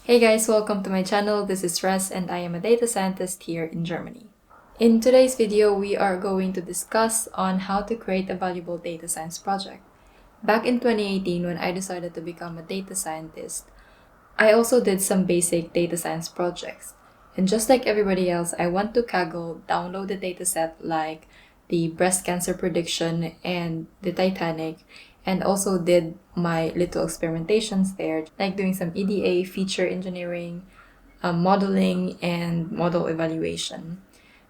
Hey guys, welcome to my channel. This is Res and I am a data scientist here in Germany. In today's video, we are going to discuss on how to create a valuable data science project. Back in 2018, when I decided to become a data scientist, I also did some basic data science projects. And just like everybody else, I went to Kaggle, download the dataset like the breast cancer prediction and the Titanic, and also did my little experimentations there, like doing some EDA, feature engineering, modeling, and model evaluation.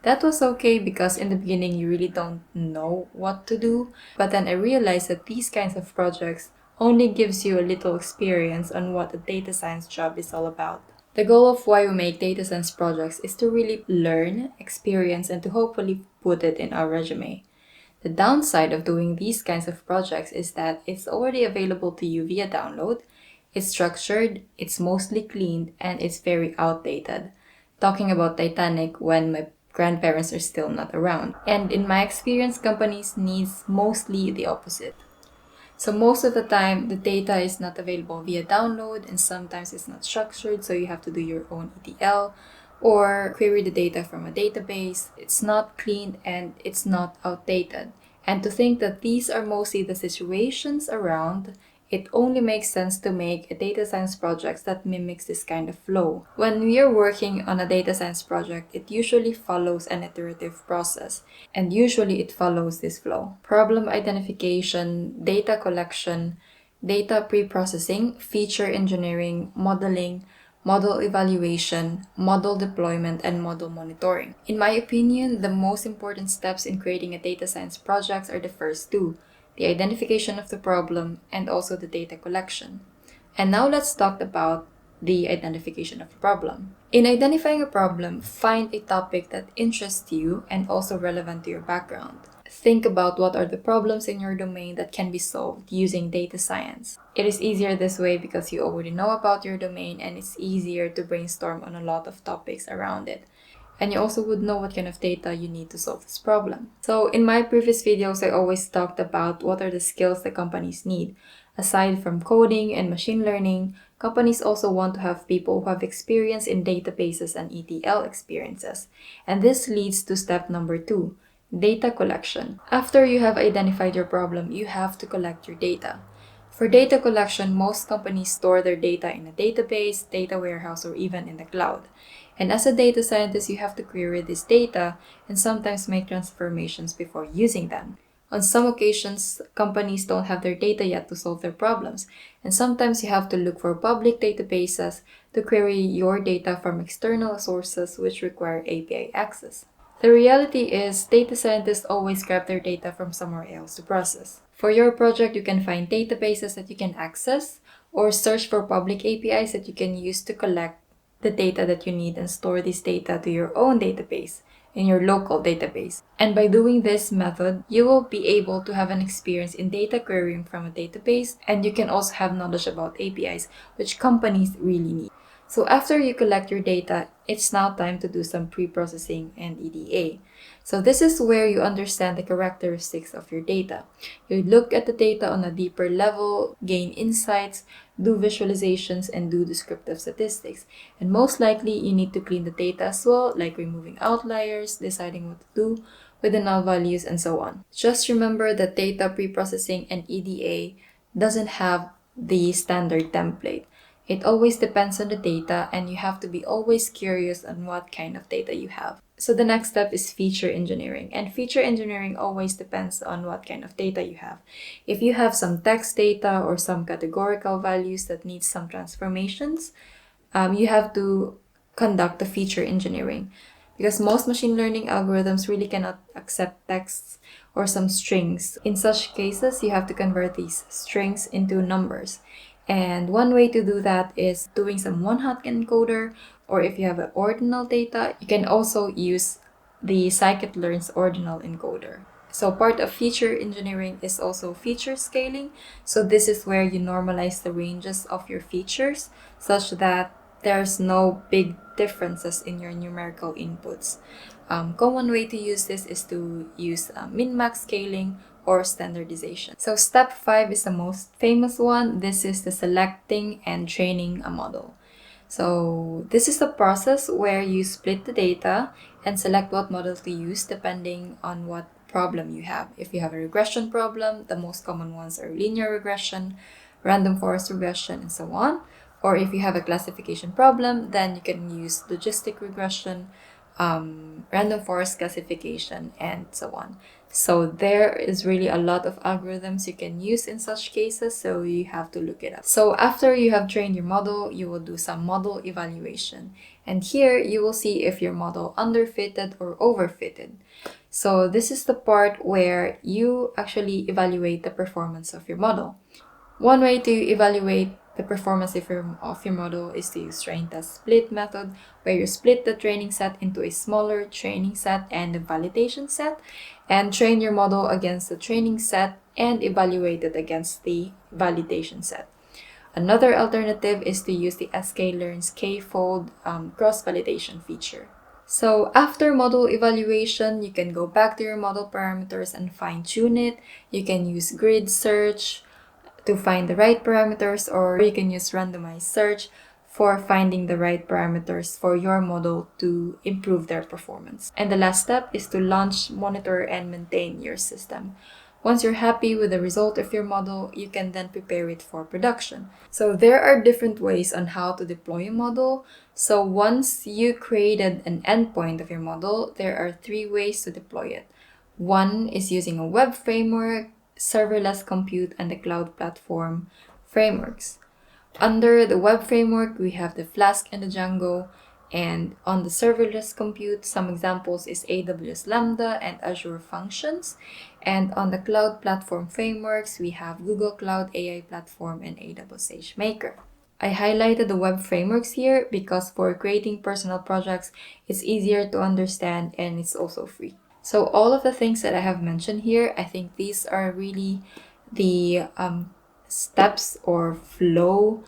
That was okay because in the beginning you really don't know what to do, but then I realized that these kinds of projects only gives you a little experience on what a data science job is all about. The goal of why we make data science projects is to really learn, experience, and to hopefully put it in our resume. The downside of doing these kinds of projects is that it's already available to you via download, it's structured, it's mostly cleaned, and it's very outdated. Talking about Titanic when my grandparents are still not around. And in my experience, companies needs mostly the opposite. So most of the time, the data is not available via download and sometimes it's not structured, so you have to do your own ETL or query the data from a database. It's not clean and it's not outdated. And to think that these are mostly the situations around, it only makes sense to make a data science project that mimics this kind of flow. When we are working on a data science project, it usually follows an iterative process, and usually it follows this flow: problem identification, data collection, data pre-processing, feature engineering, modeling, model evaluation, model deployment, and model monitoring. In my opinion, the most important steps in creating a data science project are the first two: the identification of the problem and also the data collection. And now let's talk about the identification of a problem. In identifying a problem, find a topic that interests you and also relevant to your background. Think about what are the problems in your domain that can be solved using data science. It is easier this way because you already know about your domain and it's easier to brainstorm on a lot of topics around it. And you also would know what kind of data you need to solve this problem. So in my previous videos, I always talked about what are the skills that companies need. Aside from coding and machine learning, companies also want to have people who have experience in databases and ETL experiences. And this leads to step number 2, data collection. After you have identified your problem, you have to collect your data. For data collection, most companies store their data in a database, data warehouse, or even in the cloud. And as a data scientist, you have to query this data and sometimes make transformations before using them. On some occasions, companies don't have their data yet to solve their problems, and sometimes you have to look for public databases to query your data from external sources which require API access. The reality is, data scientists always grab their data from somewhere else to process. For your project, you can find databases that you can access or search for public APIs that you can use to collect the data that you need and store this data to your own database in your local database. And by doing this method, you will be able to have an experience in data querying from a database, and you can also have knowledge about APIs, which companies really need. So after you collect your data, it's now time to do some pre-processing and EDA. So this is where you understand the characteristics of your data. You look at the data on a deeper level, gain insights, do visualizations, and do descriptive statistics. And most likely, you need to clean the data as well, like removing outliers, deciding what to do with the null values, and so on. Just remember that data pre-processing and EDA doesn't have the standard template. It always depends on the data, and you have to be always curious on what kind of data you have. So the next step is feature engineering, and feature engineering always depends on what kind of data you have. If you have some text data or some categorical values that need some transformations, you have to conduct the feature engineering, because most machine learning algorithms really cannot accept texts or some strings. In such cases, you have to convert these strings into numbers. And one way to do that is doing some one-hot encoder, or if you have an ordinal data, you can also use the scikit-learn's ordinal encoder. So part of feature engineering is also feature scaling. So this is where you normalize the ranges of your features such that there's no big differences in your numerical inputs. Common way to use this is to use min-max scaling or standardization. So step 5 is the most famous one. This is the selecting and training a model. So this is the process where you split the data and select what model to use depending on what problem you have. If you have a regression problem, the most common ones are linear regression, random forest regression, and so on. Or if you have a classification problem, then you can use logistic regression, random forest classification, and so on. So there is really a lot of algorithms you can use in such cases, so you have to look it up. So after you have trained your model, you will do some model evaluation. And here you will see if your model underfitted or overfitted. So this is the part where you actually evaluate the performance of your model. One way to evaluate the performance of your model is to use train test split method, where you split the training set into a smaller training set and a validation set, and train your model against the training set and evaluate it against the validation set. Another alternative is to use the sklearn's k-fold cross-validation feature. So after model evaluation, you can go back to your model parameters and fine-tune it. You can use grid search to find the right parameters, or you can use randomized search for finding the right parameters for your model to improve their performance. And the last step is to launch, monitor, and maintain your system. Once you're happy with the result of your model, you can then prepare it for production. So there are different ways on how to deploy a model. So once you created an endpoint of your model, there are 3 ways to deploy it. One is using a web framework, serverless compute, and the cloud platform frameworks. Under the web framework, we have the Flask and the Django, and on the serverless compute, some examples is AWS Lambda and Azure Functions, and on the cloud platform frameworks, we have Google Cloud AI Platform and AWS SageMaker. I highlighted the web frameworks here because for creating personal projects, it's easier to understand and it's also free. So all of the things that I have mentioned here, I think these are really the steps or flow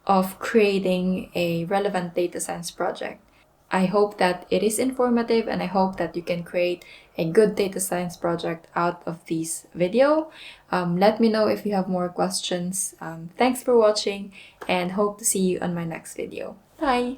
of creating a relevant data science project. I hope that it is informative, and I hope that you can create a good data science project out of this video. Let me know if you have more questions. Thanks for watching, and hope to see you on my next video. Bye!